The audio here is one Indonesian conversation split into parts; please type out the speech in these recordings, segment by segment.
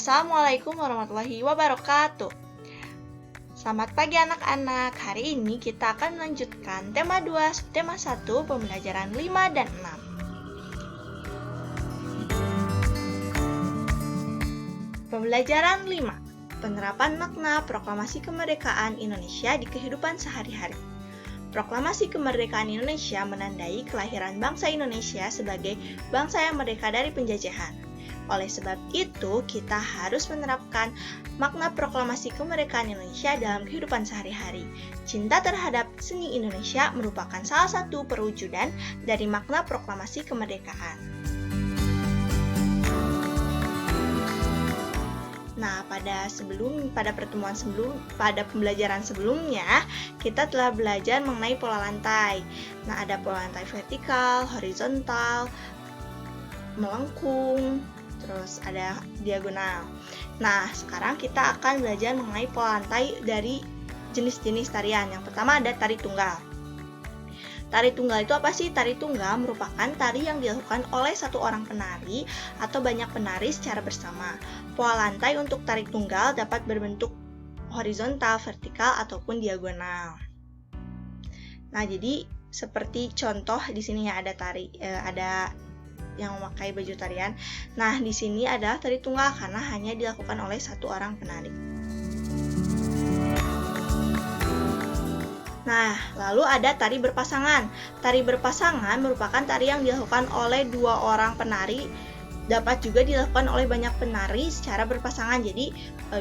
Assalamualaikum warahmatullahi wabarakatuh. Selamat pagi anak-anak. Hari ini kita akan melanjutkan tema 2, subtema 1, pembelajaran 5 dan 6. Pembelajaran 5. Penerapan makna Proklamasi Kemerdekaan Indonesia di kehidupan sehari-hari. Proklamasi Kemerdekaan Indonesia menandai kelahiran bangsa Indonesia sebagai bangsa yang merdeka dari penjajahan. Oleh sebab itu, kita harus menerapkan makna Proklamasi Kemerdekaan Indonesia dalam kehidupan sehari-hari. Cinta terhadap seni Indonesia merupakan salah satu perwujudan dari makna Proklamasi Kemerdekaan. Nah, pada pembelajaran sebelumnya, kita telah belajar mengenai pola lantai. Nah, ada pola lantai vertikal, horizontal, melengkung, terus ada diagonal. Nah, sekarang kita akan belajar mengenai pola lantai dari jenis-jenis tarian. Yang pertama ada tari tunggal. Tari tunggal itu apa sih? Tari tunggal merupakan tari yang dilakukan oleh satu orang penari atau banyak penari secara bersama. Pola lantai untuk tari tunggal dapat berbentuk horizontal, vertikal, ataupun diagonal. Nah, jadi seperti contoh di sini ya, ada yang memakai baju tarian. Nah, di sini adalah tari tunggal karena hanya dilakukan oleh satu orang penari. Nah, lalu ada tari berpasangan. Tari berpasangan merupakan tari yang dilakukan oleh dua orang penari, dapat juga dilakukan oleh banyak penari secara berpasangan. Jadi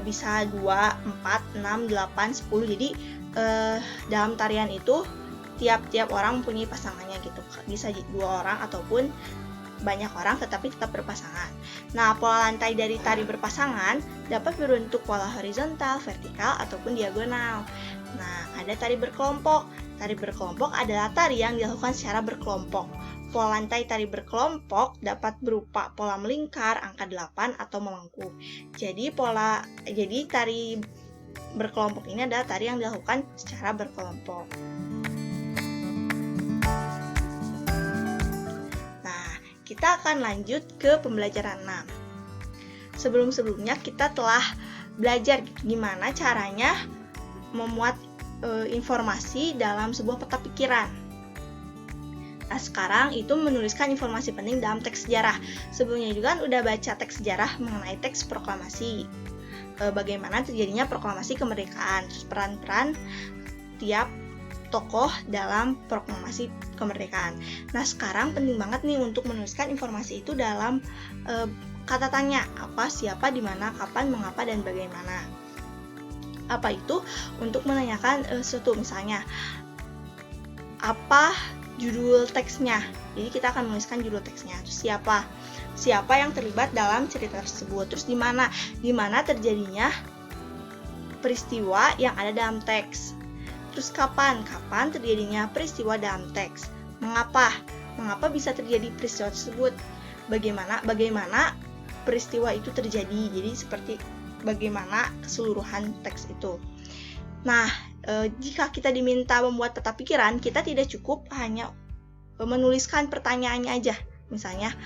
bisa 2, 4, 6, 8, 10. Jadi dalam tarian itu tiap-tiap orang mempunyai pasangannya gitu. Bisa 2 orang ataupun banyak orang tetapi tetap berpasangan. Nah, pola lantai dari tari berpasangan dapat berbentuk pola horizontal, vertikal, ataupun diagonal. Nah, ada tari berkelompok. Tari berkelompok adalah tari yang dilakukan secara berkelompok. Pola lantai tari berkelompok dapat berupa pola melingkar, angka 8, atau melengkung. Jadi tari berkelompok ini adalah tari yang dilakukan secara berkelompok. Kita akan lanjut ke pembelajaran 6. Sebelumnya kita telah belajar gimana caranya memuat informasi dalam sebuah peta pikiran. Nah, sekarang itu menuliskan informasi penting dalam teks sejarah. Sebelumnya juga udah baca teks sejarah mengenai teks proklamasi. Bagaimana terjadinya proklamasi kemerdekaan, terus peran-peran tiap tokoh dalam proklamasi kemerdekaan. Nah, sekarang penting banget nih untuk menuliskan informasi itu dalam kata tanya. Apa, siapa, di mana, kapan, mengapa, dan bagaimana. Apa itu? Untuk menanyakan sesuatu, misalnya apa judul teksnya. Jadi kita akan menuliskan judul teksnya. Terus siapa yang terlibat dalam cerita tersebut. Terus di mana terjadinya peristiwa yang ada dalam teks. Terus kapan terjadinya peristiwa dalam teks? Mengapa bisa terjadi peristiwa tersebut? Bagaimana peristiwa itu terjadi? Jadi seperti bagaimana keseluruhan teks itu. Nah, jika kita diminta membuat peta pikiran, kita tidak cukup hanya menuliskan pertanyaannya aja. Misalnya,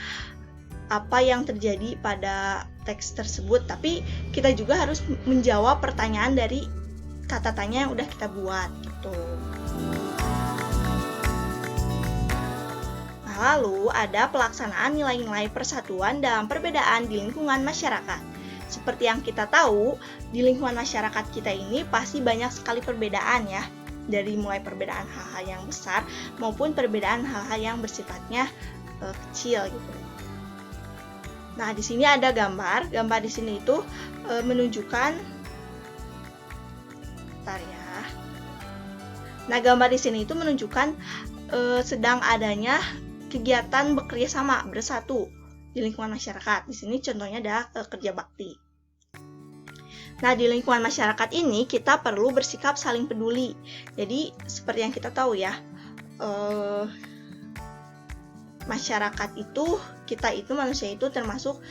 apa yang terjadi pada teks tersebut, tapi kita juga harus menjawab pertanyaan dari kata tanya yang udah kita buat gitu. Nah, lalu ada pelaksanaan nilai-nilai persatuan dalam perbedaan di lingkungan masyarakat. Seperti yang kita tahu, di lingkungan masyarakat kita ini pasti banyak sekali perbedaan ya. Dari mulai perbedaan hal-hal yang besar maupun perbedaan hal-hal yang bersifatnya kecil gitu. Nah, di sini ada gambar di sini itu menunjukkan ya. Nah, gambar di sini itu menunjukkan sedang adanya kegiatan bekerja sama, bersatu di lingkungan masyarakat. Di sini contohnya adalah kerja bakti. Nah, di lingkungan masyarakat ini kita perlu bersikap saling peduli. Jadi, seperti yang kita tahu ya, manusia itu termasuk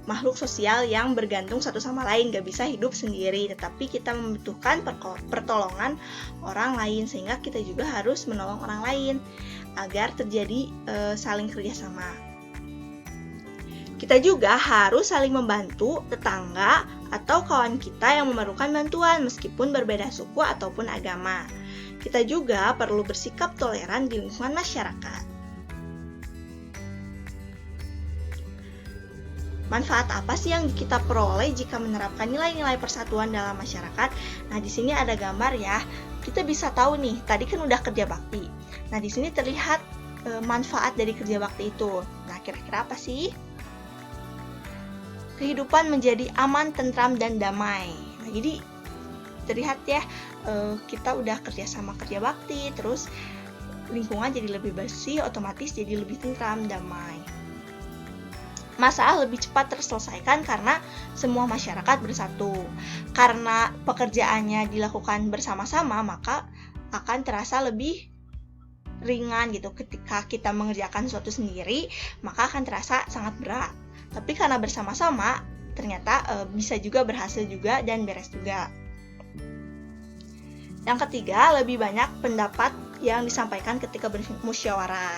makhluk sosial yang bergantung satu sama lain, gak bisa hidup sendiri, tetapi kita membutuhkan pertolongan orang lain, sehingga kita juga harus menolong orang lain agar terjadi saling kerjasama. Kita juga harus saling membantu tetangga atau kawan kita yang memerlukan bantuan meskipun berbeda suku ataupun agama. Kita juga perlu bersikap toleran di lingkungan masyarakat. Manfaat apa sih yang kita peroleh jika menerapkan nilai-nilai persatuan dalam masyarakat? Nah, di sini ada gambar ya. Kita bisa tahu nih, tadi kan udah kerja bakti. Nah, di sini terlihat manfaat dari kerja bakti itu. Nah, kira-kira apa sih? Kehidupan menjadi aman, tentram, dan damai. Nah, jadi terlihat ya, kita udah kerja bakti, terus lingkungan jadi lebih bersih, otomatis jadi lebih tentram, damai. Masalah lebih cepat terselesaikan karena semua masyarakat bersatu. Karena pekerjaannya dilakukan bersama-sama, maka akan terasa lebih ringan gitu. Ketika kita mengerjakan sesuatu sendiri, maka akan terasa sangat berat. Tapi karena bersama-sama, ternyata bisa juga berhasil juga dan beres juga. Yang ketiga, lebih banyak pendapat yang disampaikan ketika bermusyawarah.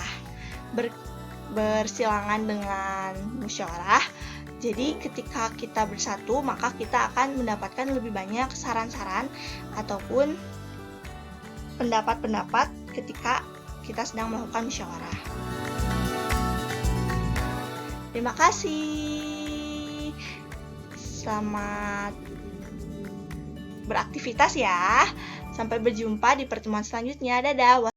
Bersilangan dengan musyawarah. Jadi ketika kita bersatu, maka kita akan mendapatkan lebih banyak saran-saran ataupun pendapat-pendapat ketika kita sedang melakukan musyawarah. Terima kasih. Selamat beraktivitas ya. Sampai berjumpa di pertemuan selanjutnya. Dadah.